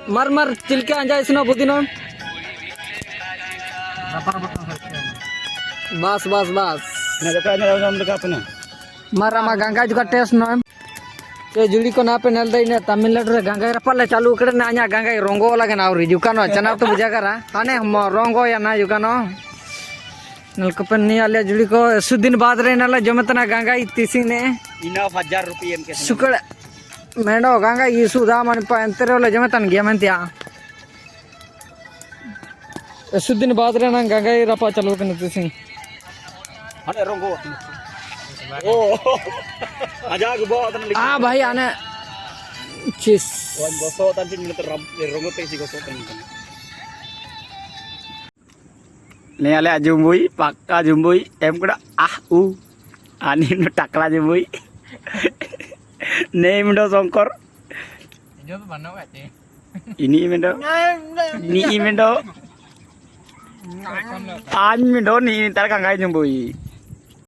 मर मर चिलके अंजा इसनो बुदिनो बस बस बस मर आमा गंगा जुगा टेस्ट नो ये जुड़ी को ना पे नल दई ने तमिलनाडु रे गंगा रपले चालू करे ना अኛ गंगा रोंगो लगे ना और जुकानो चना तो बुझा करा हाने रोंगो या ना जुकानो नलकपन नहीं आले जुड़ी को सुदिन बाद रे नला जमतना गंगा तीसी ने इनफ 1000 रुपये के सुकड़ मेडो गंगा ई सुदा मन पंतरे वाले जमतन गया मनतिया सुदिन बाद रे ना गंगा रपा चालू कने तीसी हाने रोंगो ओ आजाग बहुत आ भाई आने चीज वन गोसो तंतिन मिनट रोंगो तेसी गोसो तंतिन ने आले जुम्बुई पक्का जुम्बुई एम कड़ा उ आनी न टाकला जुम्बुई ने मिंडो शंकर जो तो बनना है ini mindo ni mindo an mindo ni tar kangai jumbui